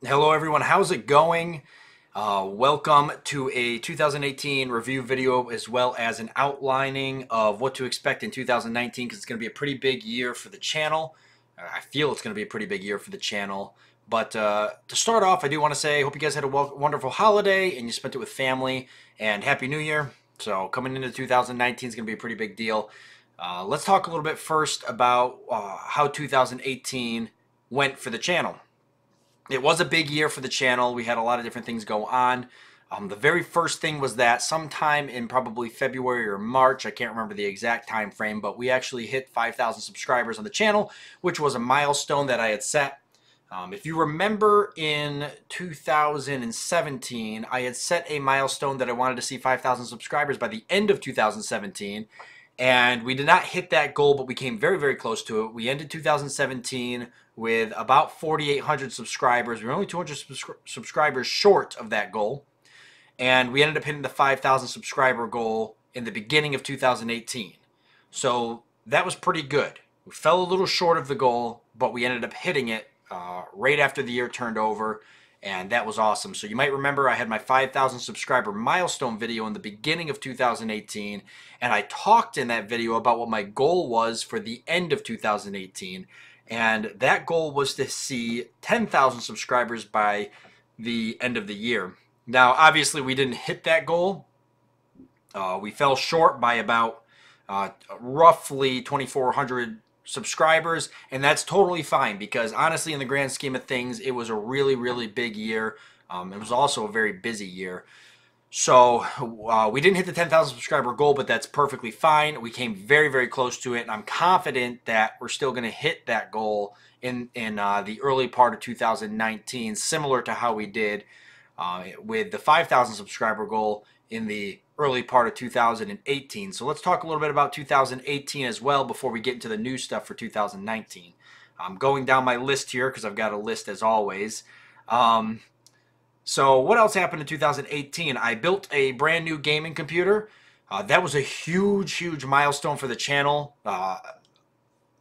Hello everyone, how's it going? Welcome to a 2018 review video as well as an outlining of what to expect in 2019 because it's going to be a pretty big year for the channel. I feel it's going to be a pretty big year for the channel. But to start off, I do want to say I hope you guys had a wonderful holiday and you spent it with family, and Happy New Year. So coming into 2019 is going to be a pretty big deal. Let's talk a little bit first about how 2018 went for the channel. It was a big year for the channel. We had a lot of different things go on. The very first thing was that sometime in probably February or March, I can't remember the exact time frame, but we actually hit 5,000 subscribers on the channel, which was a milestone that I had set. If you remember in 2017, I had set a milestone that I wanted to see 5,000 subscribers by the end of 2017, and we did not hit that goal, but we came very, very close to it. We ended 2017 with about 4,800 subscribers. We were only 200 subscribers short of that goal, and we ended up hitting the 5,000 subscriber goal in the beginning of 2018. So that was pretty good. We fell a little short of the goal, but we ended up hitting it right after the year turned over, and that was awesome. So you might remember I had my 5,000 subscriber milestone video in the beginning of 2018, and I talked in that video about what my goal was for the end of 2018, and that goal was to see 10,000 subscribers by the end of the year. Now, obviously, we didn't hit that goal. We fell short by about roughly 2,400 subscribers, and that's totally fine because honestly, in the grand scheme of things, it was a really, really big year. It was also a very busy year. So we didn't hit the 10,000 subscriber goal, but that's perfectly fine. We came very, very close to it, and I'm confident that we're still going to hit that goal in the early part of 2019, similar to how we did with the 5,000 subscriber goal in the early part of 2018. So let's talk a little bit about 2018 as well before we get into the new stuff for 2019. I'm going down my list here because I've got a list as always. So what else happened in 2018? I built a brand new gaming computer. That was a huge, huge milestone for the channel. A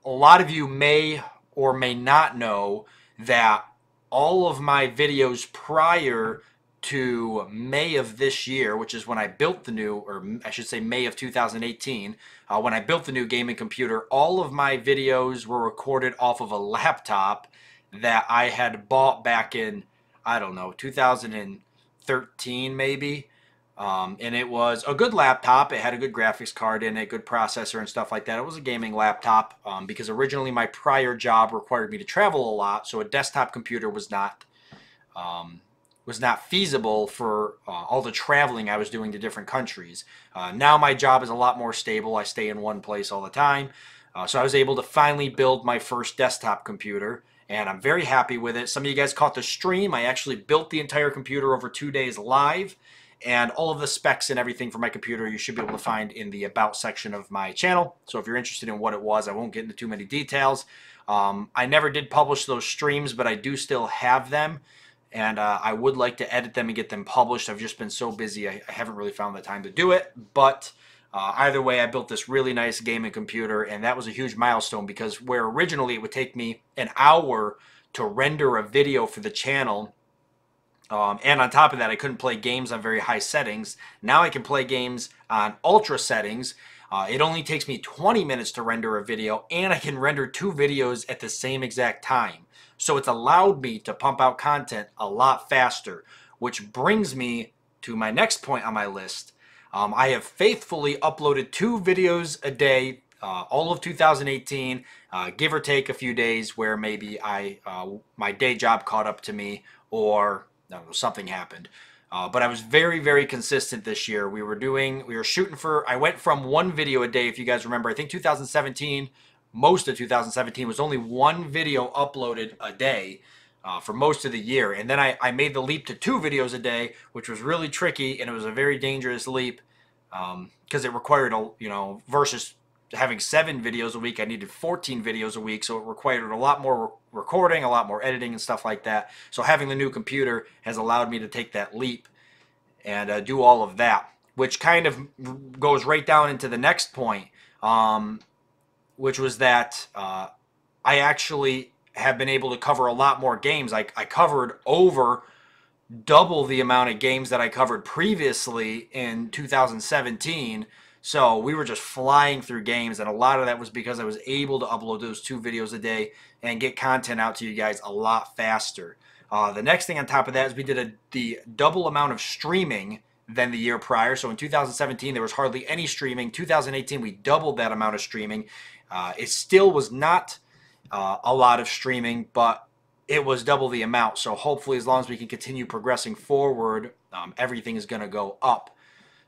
lot of you may or may not know that all of my videos prior to May of this year, which is when I built the new, or I should say May of 2018, when I built the new gaming computer, all of my videos were recorded off of a laptop that I had bought back in, I don't know, 2013 maybe. And it was a good laptop. It had a good graphics card in it, good processor and stuff like that. It was a gaming laptop because originally my prior job required me to travel a lot, so a desktop computer was not feasible for all the traveling I was doing to different countries. Now my job is a lot more stable. I stay in one place all the time. So I was able to finally build my first desktop computer, and I'm very happy with it. Some of you guys caught the stream. I actually built the entire computer over 2 days live, and all of the specs and everything for my computer you should be able to find in the About section of my channel. So if you're interested in what it was, I won't get into too many details. I never did publish those streams, but I do still have them, and I would like to edit them and get them published. I've just been so busy, I haven't really found the time to do it, but either way, I built this really nice gaming computer, and that was a huge milestone because where originally it would take me an hour to render a video for the channel, and on top of that, I couldn't play games on very high settings. Now I can play games on ultra settings. It only takes me 20 minutes to render a video, and I can render 2 videos at the same exact time. So it's allowed me to pump out content a lot faster, which brings me to my next point on my list. I have faithfully uploaded 2 videos a day all of 2018, give or take a few days where maybe my day job caught up to me, or I don't know, something happened. But I was very, very consistent this year. We were shooting for, I went from 1 video a day, if you guys remember. I think 2017, most of 2017 was only 1 video uploaded a day for most of the year. And then I made the leap to 2 videos a day, which was really tricky, and it was a very dangerous leap because it required, versus having 7 videos a week, I needed 14 videos a week, so it required a lot more recording, a lot more editing and stuff like that. So having the new computer has allowed me to take that leap and do all of that, which kind of goes right down into the next point, which was that I actually have been able to cover a lot more games. I covered over double the amount of games that I covered previously in 2017. So we were just flying through games, and a lot of that was because I was able to upload those 2 videos a day and get content out to you guys a lot faster. The next thing on top of that is we did the double amount of streaming than the year prior. So in 2017, there was hardly any streaming. 2018, we doubled that amount of streaming. It still was not a lot of streaming, but it was double the amount. So hopefully, as long as we can continue progressing forward, everything is going to go up.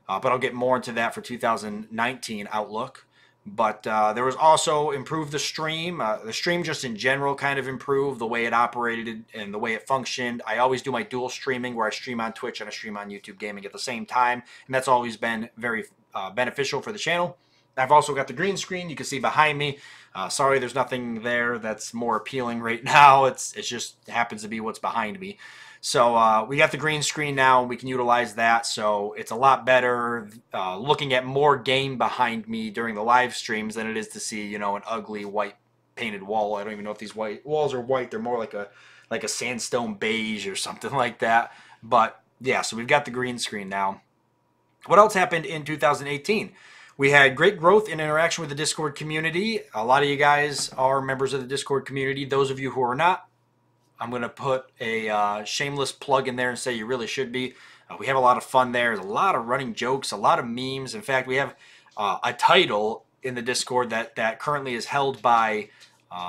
But I'll get more into that for 2019 outlook. But there was also improved the stream. The stream just in general kind of improved the way it operated and the way it functioned. I always do my dual streaming where I stream on Twitch and I stream on YouTube Gaming at the same time. And that's always been very beneficial for the channel. I've also got the green screen you can see behind me. Sorry, there's nothing there that's more appealing right now. It just happens to be what's behind me. So we got the green screen now, and we can utilize that. So it's a lot better looking at more game behind me during the live streams than it is to see, an ugly white painted wall. I don't even know if these white walls are white. They're more like a sandstone beige or something like that. But yeah, so we've got the green screen now. What else happened in 2018? We had great growth in interaction with the Discord community. A lot of you guys are members of the Discord community. Those of you who are not, I'm going to put a shameless plug in there and say you really should be. We have a lot of fun there. There's a lot of running jokes, a lot of memes. In fact, we have a title in the Discord that currently is held by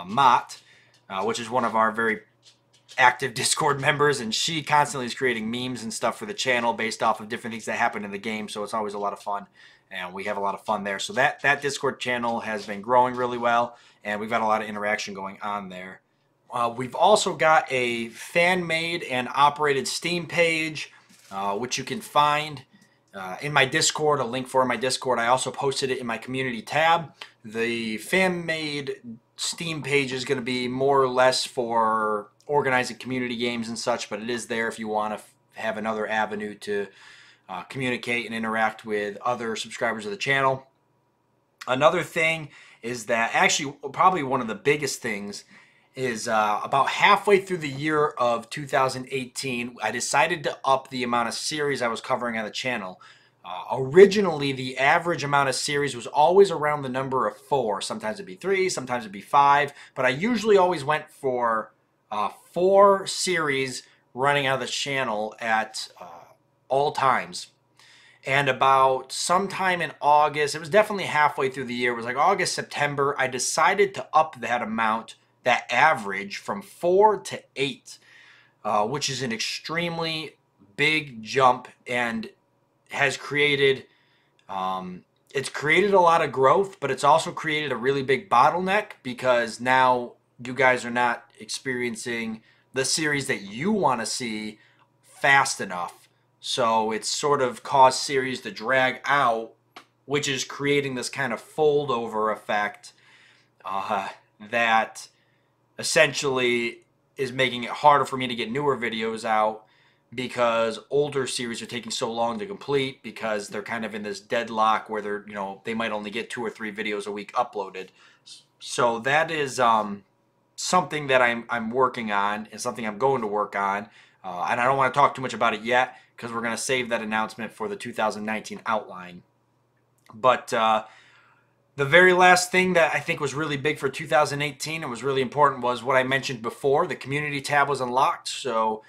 Mott, which is one of our very active Discord members, and she constantly is creating memes and stuff for the channel based off of different things that happen in the game, so it's always a lot of fun, and we have a lot of fun there. So that Discord channel has been growing really well, and we've got a lot of interaction going on there. We've also got a fan-made and operated Steam page, which you can find in my Discord, a link for in my Discord. I also posted it in my community tab. The fan-made Steam page is going to be more or less for organizing community games and such, but it is there if you want to have another avenue to communicate and interact with other subscribers of the channel. Another thing is that, actually probably one of the biggest things is about halfway through the year of 2018, I decided to up the amount of series I was covering on the channel. Originally, the average amount of series was always around the number of 4. Sometimes it'd be 3, sometimes it'd be 5, but I usually always went for 4 series running out of the channel at all times. And about sometime in August, it was definitely halfway through the year, it was like August, September, I decided to up that amount, that average, from 4 to 8, which is an extremely big jump and has created, it's created a lot of growth, but it's also created a really big bottleneck because now you guys are not experiencing the series that you want to see fast enough. So it's sort of caused series to drag out, which is creating this kind of fold over effect that essentially is making it harder for me to get newer videos out because older series are taking so long to complete because they're kind of in this deadlock where they're, they might only get 2 or 3 videos a week uploaded. So that is something that I'm working on and something I'm going to work on. And I don't want to talk too much about it yet because we're going to save that announcement for the 2019 outline. But the very last thing that I think was really big for 2018 and was really important was what I mentioned before. The community tab was unlocked. So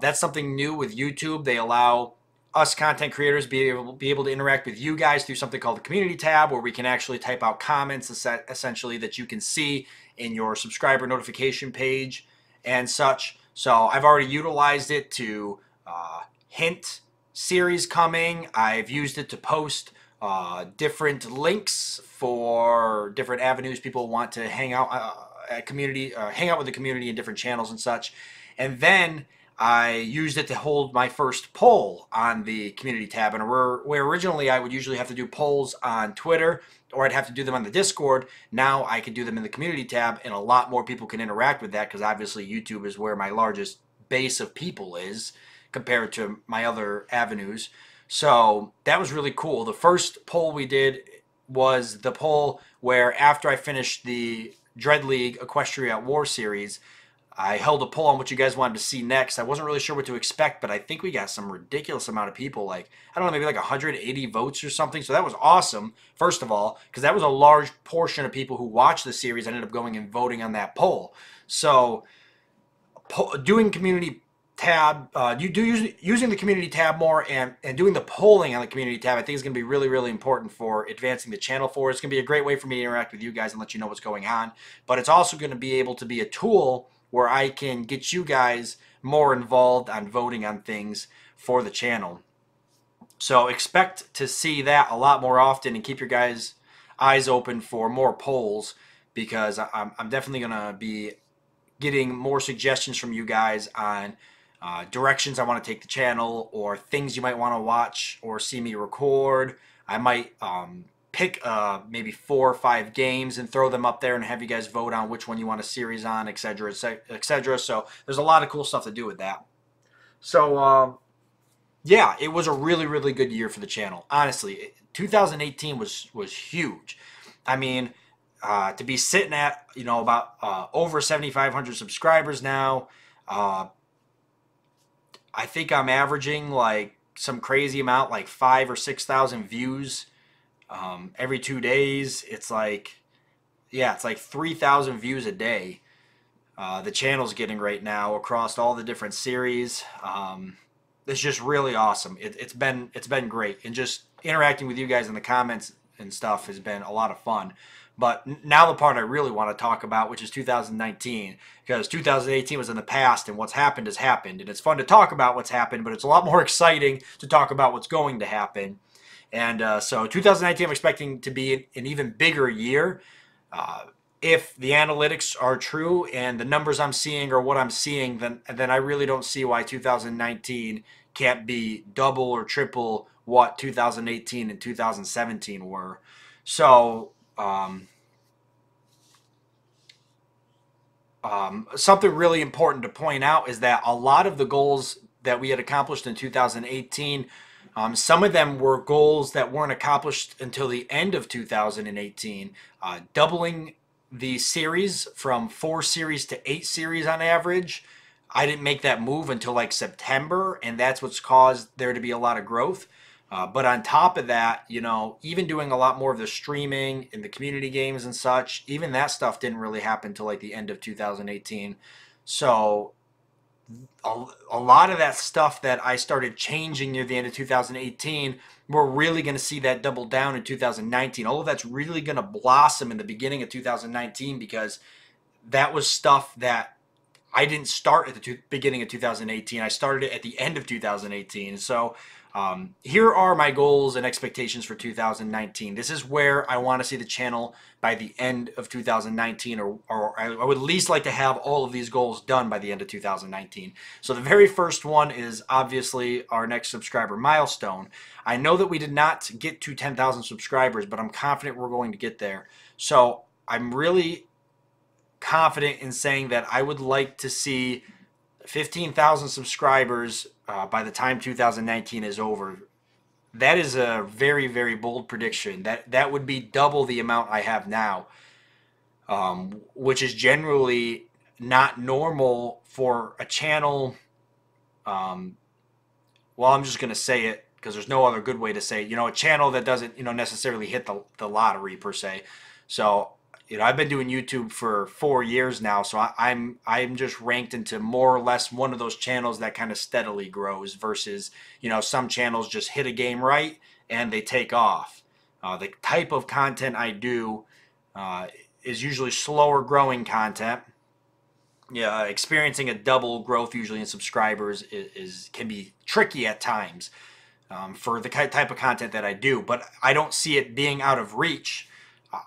that's something new with YouTube. They allow us content creators be able to interact with you guys through something called the community tab, where we can actually type out comments essentially that you can see in your subscriber notification page and such. So I've already utilized it to hint series coming. I've used it to post different links for different avenues people want to hang out hang out with the community in different channels and such. And then I used it to hold my first poll on the community tab. And where originally I would usually have to do polls on Twitter or I'd have to do them on the Discord, now I can do them in the community tab, and a lot more people can interact with that because obviously YouTube is where my largest base of people is compared to my other avenues. So that was really cool. The first poll we did was the poll where after I finished the Dread League Equestria War Series. I held a poll on what you guys wanted to see next. I wasn't really sure what to expect, but I think we got some ridiculous amount of people, like, I don't know, maybe like 180 votes or something. So that was awesome, first of all, because that was a large portion of people who watched the series ended up going and voting on that poll. So doing community tab, using the community tab more and doing the polling on the community tab, I think is going to be really, really important for advancing the channel forward. It's going to be a great way for me to interact with you guys and let you know what's going on. But it's also going to be able to be a tool where I can get you guys more involved on voting on things for the channel. So expect to see that a lot more often, and keep your guys' eyes open for more polls, because I'm definitely going to be getting more suggestions from you guys on directions I want to take the channel, or things you might want to watch or see me record. I might pick maybe 4 or 5 games and throw them up there and have you guys vote on which one you want a series on, etc., etc. So there's a lot of cool stuff to do with that. So yeah, it was a really, really good year for the channel. Honestly, 2018 was huge. I mean, to be sitting at, you know, about over 7,500 subscribers now. I think I'm averaging like some crazy amount, like 5,000 or 6,000 views every 2 days. It's like, yeah, it's like 3,000 views a day. The channel's getting right now across all the different series. It's just really awesome. It's been great, and just interacting with you guys in the comments and stuff has been a lot of fun. But now the part I really want to talk about, which is 2019, because 2018 was in the past, and what's happened has happened. And it's fun to talk about what's happened, but it's a lot more exciting to talk about what's going to happen. And so 2019, I'm expecting to be an even bigger year. If the analytics are true and the numbers I'm seeing are what I'm seeing, then I really don't see why 2019 can't be double or triple what 2018 and 2017 were. So something really important to point out is that a lot of the goals that we had accomplished in 2018, some of them were goals that weren't accomplished until the end of 2018. Doubling the series from 4 series to 8 series on average, I didn't make that move until like September, and that's what's caused there to be a lot of growth. But on top of that, you know, even doing a lot more of the streaming and the community games and such, even that stuff didn't really happen until like the end of 2018. So a lot of that stuff that I started changing near the end of 2018, we're really going to see that double down in 2019. All of that's really going to blossom in the beginning of 2019, because that was stuff that I didn't start at the beginning of 2018. I started it at the end of 2018. So here are my goals and expectations for 2019. This is where I want to see the channel by the end of 2019, or I would at least like to have all of these goals done by the end of 2019. So the very first one is obviously our next subscriber milestone. I know that we did not get to 10,000 subscribers, but I'm confident we're going to get there. So I'm really confident in saying that I would like to see 15,000 subscribers by the time 2019 is over. That is a very, very bold prediction. That would be double the amount I have now, which is generally not normal for a channel. Well, I'm just going to say it because there's no other good way to say it. You know, a channel that doesn't, you know, necessarily hit the lottery per se. So, you know, I've been doing YouTube for 4 years now, so I'm just ranked into more or less one of those channels that kind of steadily grows, versus, you know, some channels just hit a game right and they take off. The type of content I do is usually slower growing content. Yeah, experiencing a double growth usually in subscribers can be tricky at times for the type of content that I do, but I don't see it being out of reach.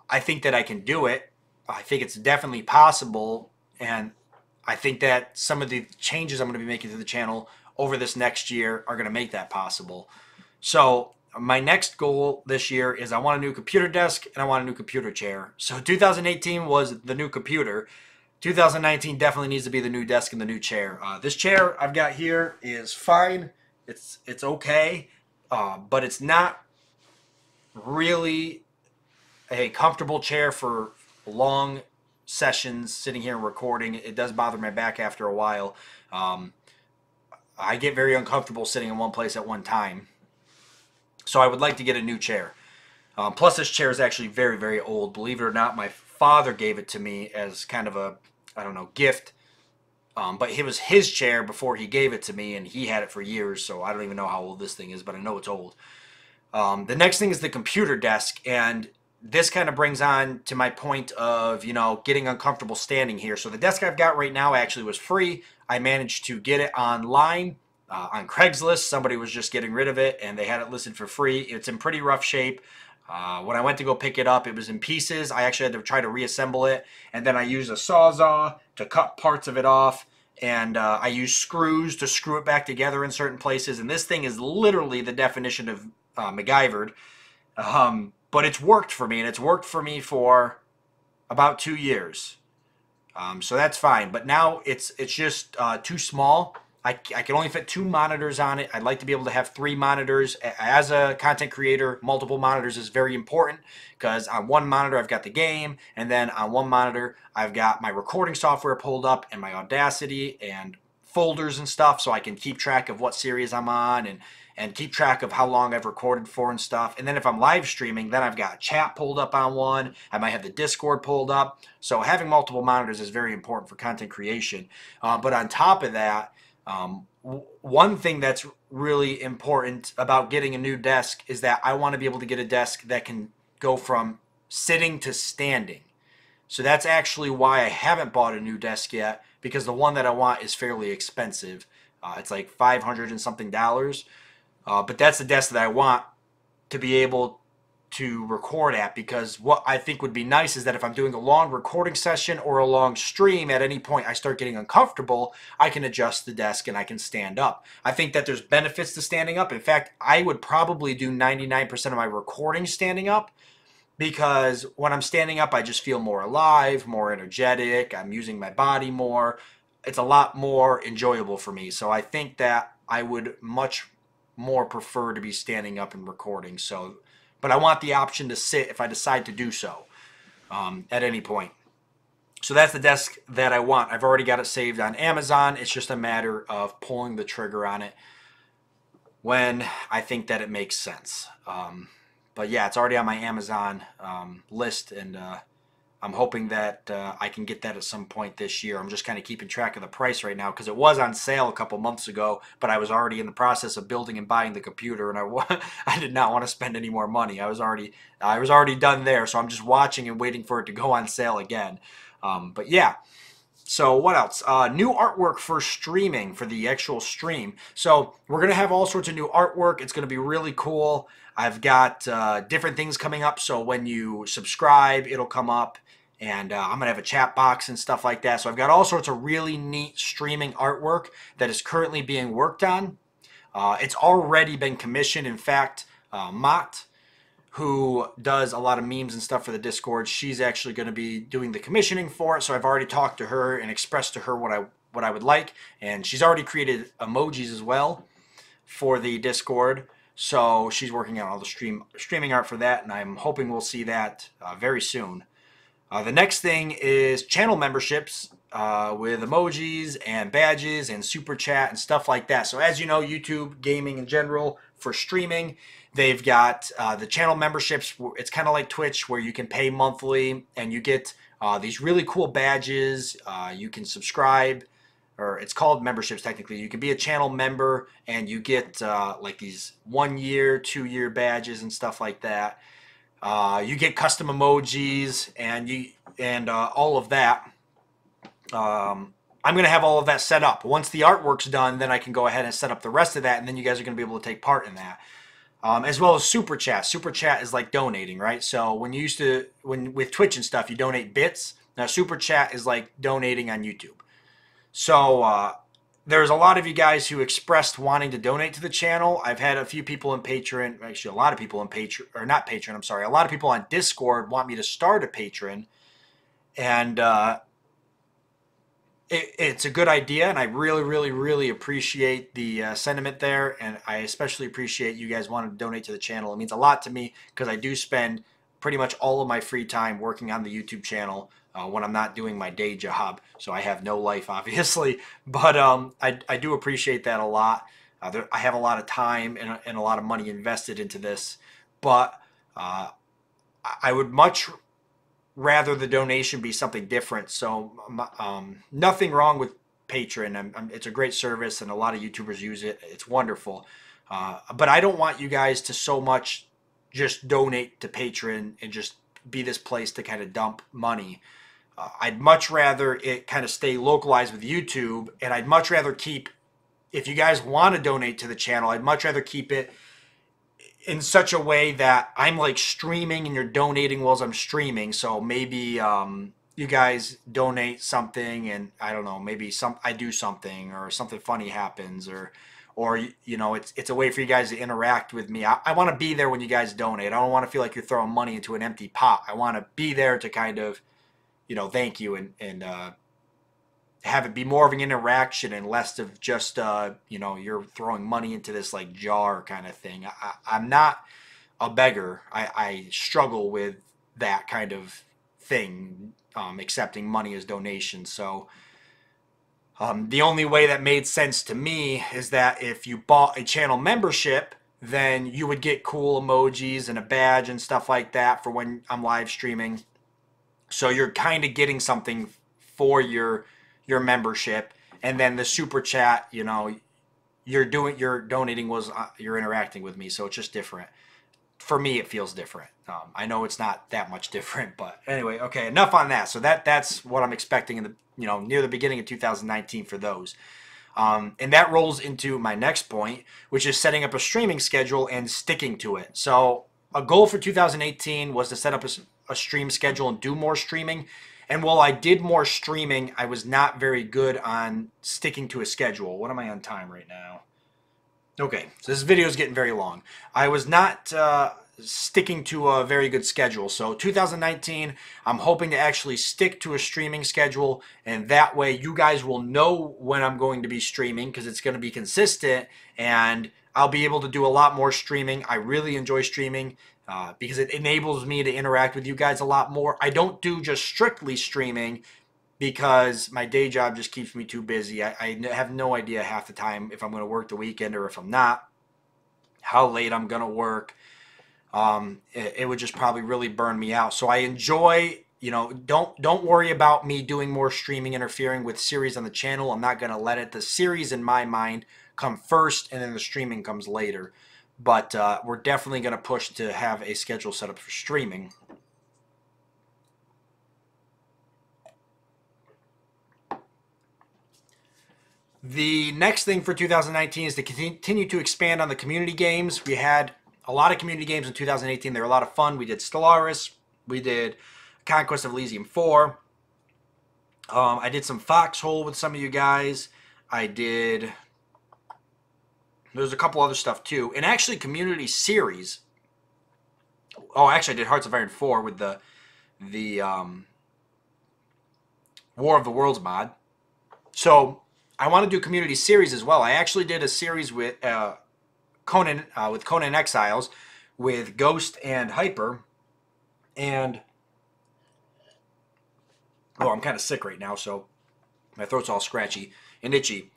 I think that I can do it. I think it's definitely possible, and I think that some of the changes I'm going to be making to the channel over this next year are going to make that possible. So my next goal this year is I want a new computer desk and I want a new computer chair. So 2018 was the new computer. 2019 definitely needs to be the new desk and the new chair. This chair I've got here is fine. It's okay, but it's not really a comfortable chair for long sessions, sitting here and recording. It does bother my back after a while. I get very uncomfortable sitting in one place at one time. So I would like to get a new chair. Plus, this chair is actually very, very old. Believe it or not, my father gave it to me as kind of a, I don't know, gift. But it was his chair before he gave it to me, and he had it for years, so I don't even know how old this thing is, but I know it's old. The next thing is the computer desk, and this kind of brings on to my point of, you know, getting uncomfortable standing here. So the desk I've got right now actually was free. I managed to get it online on Craigslist. Somebody was just getting rid of it, and they had it listed for free. It's in pretty rough shape. When I went to go pick it up, it was in pieces. I actually had to try to reassemble it, and then I used a Sawzall to cut parts of it off, and I used screws to screw it back together in certain places, and this thing is literally the definition of MacGyvered. But it's worked for me, and it's worked for me for about 2 years. So that's fine, but now it's just too small. I can only fit 2 monitors on it. I'd like to be able to have 3 monitors. As a content creator, multiple monitors is very important because on one monitor I've got the game, and then on one monitor I've got my recording software pulled up and my Audacity and folders and stuff, so I can keep track of what series I'm on and keep track of how long I've recorded for and stuff. And then if I'm live streaming, then I've got chat pulled up on one. I might have the Discord pulled up. So having multiple monitors is very important for content creation. But on top of that, one thing that's really important about getting a new desk is that I want to be able to get a desk that can go from sitting to standing. So that's actually why I haven't bought a new desk yet, because the one that I want is fairly expensive. It's like $500 and something. But that's the desk that I want to be able to record at, because what I think would be nice is that if I'm doing a long recording session or a long stream, at any point I start getting uncomfortable, I can adjust the desk and I can stand up. I think that there's benefits to standing up. In fact, I would probably do 99% of my recording standing up, because when I'm standing up, I just feel more alive, more energetic. I'm using my body more. It's a lot more enjoyable for me. So I think that I would much more prefer to be standing up and recording. So, but I want the option to sit if I decide to do so at any point. So that's the desk that I want. I've already got it saved on Amazon. It's just a matter of pulling the trigger on it when I think that it makes sense. But yeah, it's already on my Amazon list, and I'm hoping that I can get that at some point this year. I'm just kind of keeping track of the price right now because it was on sale a couple months ago, but I was already in the process of building and buying the computer, and I did not want to spend any more money. I was already done there, so I'm just watching and waiting for it to go on sale again. But yeah. So what else? New artwork for streaming, for the actual stream. So we're going to have all sorts of new artwork. It's going to be really cool. I've got different things coming up. So when you subscribe, it'll come up. And I'm going to have a chat box and stuff like that. So I've got all sorts of really neat streaming artwork that is currently being worked on. It's already been commissioned. In fact, Mott, who does a lot of memes and stuff for the Discord, she's actually going to be doing the commissioning for it. So I've already talked to her and expressed to her what I would like, and she's already created emojis as well for the Discord. So she's working on all the streaming art for that, and I'm hoping we'll see that very soon. The next thing is channel memberships with emojis and badges and super chat and stuff like that. So as you know, YouTube, gaming in general, for streaming, they've got the channel memberships. It's kind of like Twitch, where you can pay monthly and you get these really cool badges. You can subscribe, or it's called memberships technically. You can be a channel member and you get like these 1 year, 2 year badges and stuff like that. You get custom emojis and all of that. I'm going to have all of that set up. Once the artwork's done, then I can go ahead and set up the rest of that, and then you guys are going to be able to take part in that. As well as super chat. Super chat is like donating, right? So when you used to, with Twitch and stuff, you donate bits. Now super chat is like donating on YouTube. So there's a lot of you guys who expressed wanting to donate to the channel. I've had a few people in Patreon, actually a lot of people in Patreon, or not Patreon, I'm sorry. A lot of people on Discord want me to start a Patreon. And it's a good idea, and I really appreciate the sentiment there, and I especially appreciate you guys wanting to donate to the channel. It means a lot to me because I do spend pretty much all of my free time working on the YouTube channel, when I'm not doing my day job. So I have no life, obviously. But I do appreciate that a lot. I have a lot of time and a lot of money invested into this. But uh, I would much rather the donation be something different. So nothing wrong with Patreon. It's a great service, and a lot of YouTubers use it. It's wonderful. But I don't want you guys to so much just donate to Patreon and just be this place to kind of dump money. I'd much rather it kind of stay localized with YouTube, and I'd much rather keep, if you guys want to donate to the channel, I'd much rather keep it in such a way that I'm like streaming and you're donating while I'm streaming. So maybe you guys donate something, and I don't know, maybe I do something, or something funny happens, or you know, it's a way for you guys to interact with me. I want to be there when you guys donate. I don't want to feel like you're throwing money into an empty pot. I want to be there to kind of, you know, thank you, and have it be more of an interaction and less of just you know, you're throwing money into this like jar kind of thing. I'm not a beggar. I struggle with that kind of thing, accepting money as donations. So the only way that made sense to me is that if you bought a channel membership, then you would get cool emojis and a badge and stuff like that for when I'm live streaming. So you're kind of getting something for your membership, and then the super chat, you know, you're donating was you're interacting with me, so it's just different. For me, it feels different. I know it's not that much different, but anyway, okay, enough on that. So that's what I'm expecting in the, you know, near the beginning of 2019 for those. And that rolls into my next point, which is setting up a streaming schedule and sticking to it. So a goal for 2018 was to set up a stream schedule and do more streaming. And while I did more streaming, I was not very good on sticking to a schedule. What am I on time right now? Okay, so this video is getting very long. I was not sticking to a very good schedule. So 2019, I'm hoping to actually stick to a streaming schedule, and that way you guys will know when I'm going to be streaming, because it's going to be consistent, and I'll be able to do a lot more streaming. I really enjoy streaming because it enables me to interact with you guys a lot more. I don't do just strictly streaming because my day job just keeps me too busy. I have no idea half the time if I'm going to work the weekend or if I'm not, how late I'm going to work. It would just probably really burn me out. So I enjoy, you know, don't worry about me doing more streaming interfering with series on the channel. I'm not going to let it. The series in my mind come first, and then the streaming comes later. But we're definitely going to push to have a schedule set up for streaming. The next thing for 2019 is to continue to expand on the community games. We had a lot of community games in 2018. They were a lot of fun. We did Stellaris. We did Conquest of Elysium 4. I did some Foxhole with some of you guys. There's a couple other stuff too. And actually community series. Oh, actually I did Hearts of Iron 4 with the War of the Worlds mod. So I want to do community series as well. I actually did a series with Conan Exiles with Ghost and Hyper, and I'm kind of sick right now, so my throat's all scratchy and itchy.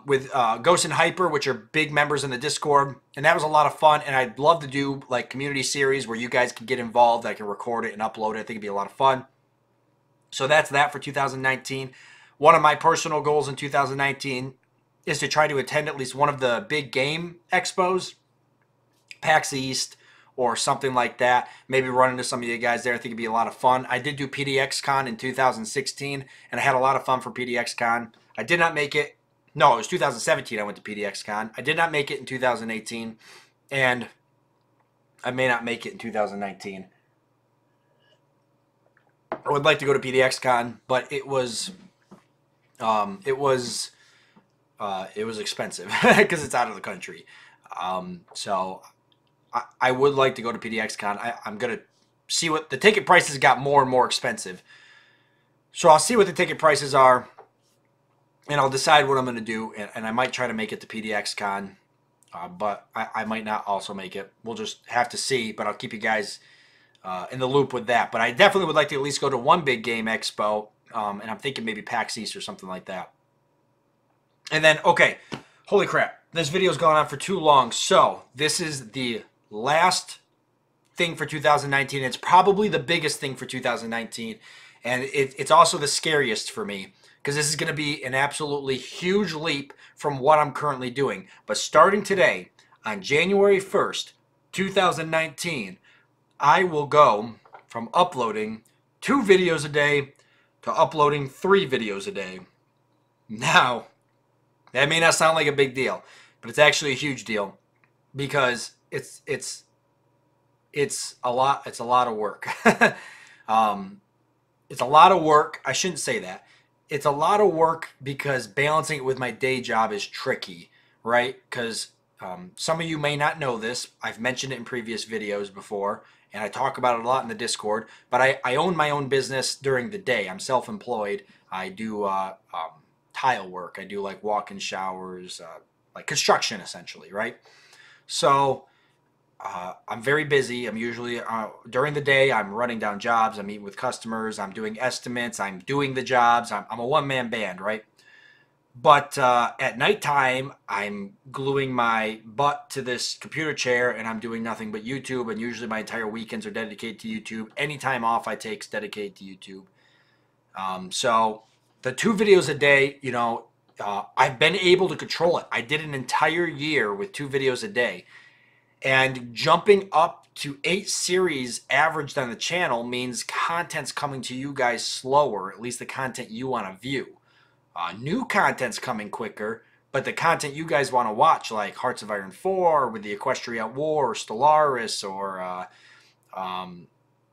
With Ghost and Hyper, which are big members in the Discord, and that was a lot of fun. And I'd love to do like community series where you guys can get involved. I can record it and upload it. I think it'd be a lot of fun. So that's that for 2019. One of my personal goals in 2019 is to try to attend at least one of the big game expos, PAX East or something like that. Maybe run into some of you guys there. I think it'd be a lot of fun. I did do PDXCon in 2016, and I had a lot of fun for PDXCon. I did not make it. No, it was 2017 I went to PDXCon. I did not make it in 2018, and I may not make it in 2019. I would like to go to PDXCon, but it was expensive because it's out of the country. So I would like to go to PDXCon. I'm going to see what the ticket prices got more and more expensive. So I'll see what the ticket prices are, and I'll decide what I'm going to do. And I might try to make it to PDXCon, but I might not also make it. We'll just have to see, but I'll keep you guys in the loop with that. But I definitely would like to at least go to one big game expo, and I'm thinking maybe PAX East or something like that. And then, okay, holy crap, this video's gone on for too long. So this is the last thing for 2019. It's probably the biggest thing for 2019, and it's also the scariest for me because this is going to be an absolutely huge leap from what I'm currently doing. But starting today, on January 1st, 2019, I will go from uploading 2 videos a day to uploading 3 videos a day. Now, that may not sound like a big deal, but it's actually a huge deal because it's a lot. It's a lot of work. It's a lot of work. I shouldn't say that. It's a lot of work because balancing it with my day job is tricky, right? Because some of you may not know this. I've mentioned it in previous videos before, and I talk about it a lot in the Discord. But I own my own business during the day. I'm self-employed. I do tile work. I do like walk-in showers, like construction essentially, right? So I'm very busy. I'm usually during the day I'm running down jobs. I'm meeting with customers. I'm doing estimates. I'm doing the jobs. I'm a one-man band, right? But at nighttime, I'm gluing my butt to this computer chair and I'm doing nothing but YouTube. And usually my entire weekends are dedicated to YouTube. Any time off I take is dedicated to YouTube. So the 2 videos a day, you know, I've been able to control it. I did an entire year with 2 videos a day. And jumping up to 8 series averaged on the channel means content's coming to you guys slower, at least the content you want to view. New content's coming quicker, but the content you guys want to watch, like Hearts of Iron 4 with the Equestria War, or Stellaris, or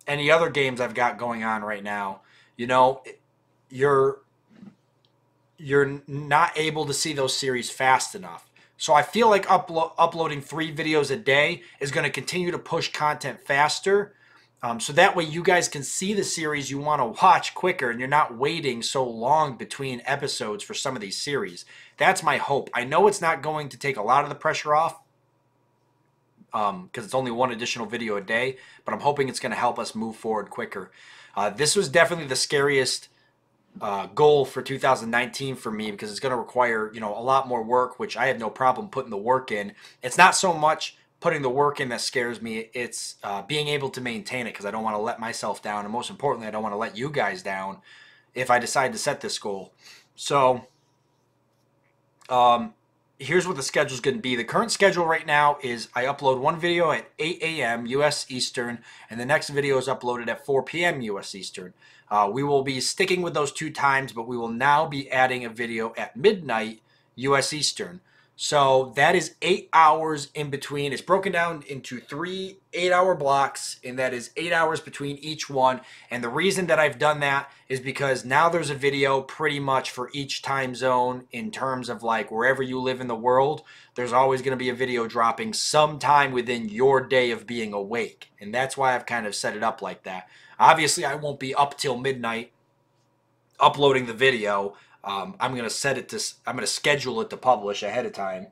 any other games I've got going on right now, you know, you're not able to see those series fast enough. So I feel like uploading 3 videos a day is going to continue to push content faster. So that way you guys can see the series you want to watch quicker and you're not waiting so long between episodes for some of these series. That's my hope. I know it's not going to take a lot of the pressure off because it's only 1 additional video a day, but I'm hoping it's going to help us move forward quicker. This was definitely the scariest goal for 2019 for me because it's going to require, you know, a lot more work, which I have no problem putting the work in. It's not so much putting the work in that scares me. It's being able to maintain it because I don't want to let myself down. And most importantly, I don't want to let you guys down if I decide to set this goal. So here's what the schedule is going to be. The current schedule right now is I upload 1 video at 8 a.m. U.S. Eastern, and the next video is uploaded at 4 p.m. U.S. Eastern. We will be sticking with those 2 times, but we will now be adding a video at midnight U.S. Eastern. So that is 8 hours in between. It's broken down into 3 8-hour blocks, and that is 8 hours between each one. And the reason that I've done that is because now there's a video pretty much for each time zone in terms of like wherever you live in the world. There's always going to be a video dropping sometime within your day of being awake. And that's why I've kind of set it up like that. Obviously, I won't be up till midnight uploading the video. I'm going to schedule it to publish ahead of time.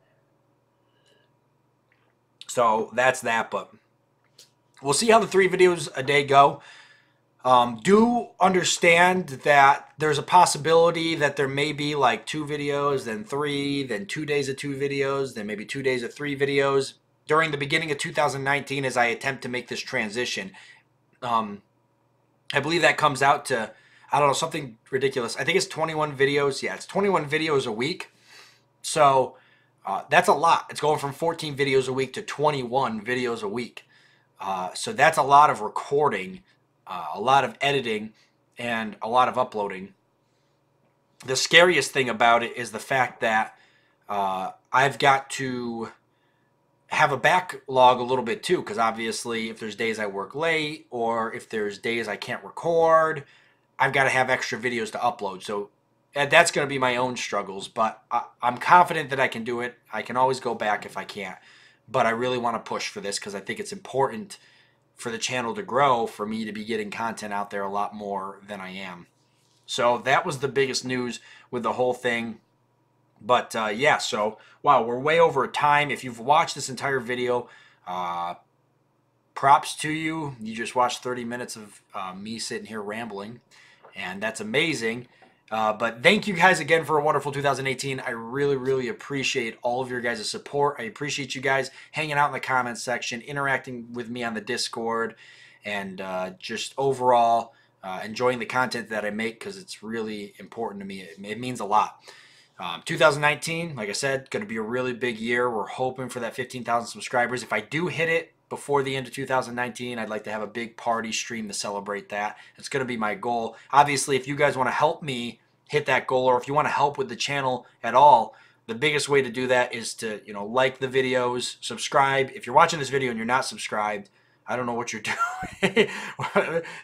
So that's that, but we'll see how the 3 videos a day go. Do understand that there's a possibility that there may be like 2 videos, then 3, then 2 days of 2 videos, then maybe 2 days of 3 videos during the beginning of 2019 as I attempt to make this transition. I believe that comes out to, I don't know, something ridiculous. I think it's 21 videos. Yeah, it's 21 videos a week. So that's a lot. It's going from 14 videos a week to 21 videos a week. So that's a lot of recording, a lot of editing, and a lot of uploading. The scariest thing about it is the fact that I've got to have a backlog a little bit too, because obviously if there's days I work late or if there's days I can't record, I've got to have extra videos to upload. So that's going to be my own struggles, but I'm confident that I can do it. I can always go back if I can't, but I really want to push for this because I think it's important for the channel to grow, for me to be getting content out there a lot more than I am. So that was the biggest news with the whole thing. But yeah, so wow, we're way over time. If you've watched this entire video, props to you. You just watched 30 minutes of me sitting here rambling, and that's amazing. But thank you guys again for a wonderful 2018. I really, really appreciate all of your guys' support. I appreciate you guys hanging out in the comments section, interacting with me on the Discord, and just overall enjoying the content that I make, because it's really important to me. It means a lot. 2019, like I said, going to be a really big year. We're hoping for that 15,000 subscribers. If I do hit it before the end of 2019, I'd like to have a big party stream to celebrate that. It's going to be my goal. Obviously, if you guys want to help me hit that goal, or if you want to help with the channel at all, the biggest way to do that is to, like the videos, subscribe. If you're watching this video and you're not subscribed, I don't know what you're doing.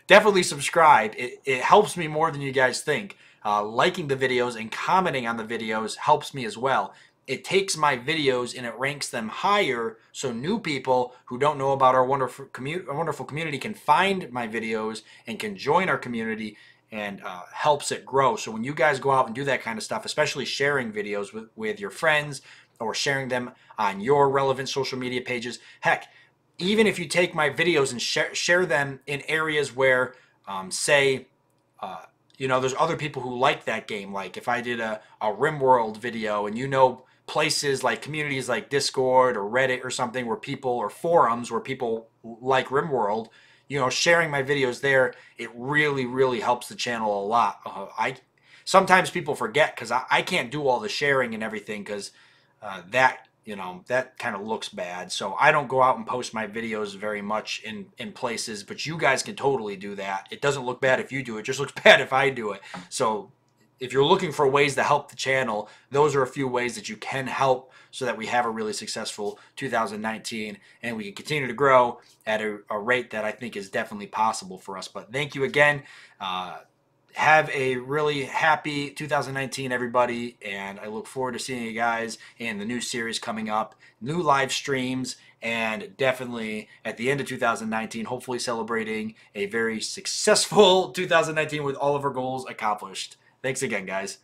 Definitely subscribe. It helps me more than you guys think. Liking the videos and commenting on the videos helps me as well. It takes my videos and it ranks them higher, so new people who don't know about our wonderful community can find my videos and can join our community, and helps it grow. So when you guys go out and do that kind of stuff, especially sharing videos with your friends, or sharing them on your relevant social media pages, heck, even if you take my videos and share them in areas where, say, there's other people who like that game. Like if I did a RimWorld video, and places like communities like Discord or Reddit or something where people, or forums where people like RimWorld, sharing my videos there, it really, really helps the channel a lot. Sometimes people forget, because I can't do all the sharing and everything, because that kind of looks bad. So I don't go out and post my videos very much in places, but you guys can totally do that. It doesn't look bad if you do it, just looks bad if I do it. So if you're looking for ways to help the channel, those are a few ways that you can help, so that we have a really successful 2019 and we can continue to grow at a rate that I think is definitely possible for us. But thank you again. Have a really happy 2019, everybody, and I look forward to seeing you guys in the new series coming up, new live streams, and definitely at the end of 2019, hopefully celebrating a very successful 2019 with all of our goals accomplished. Thanks again, guys.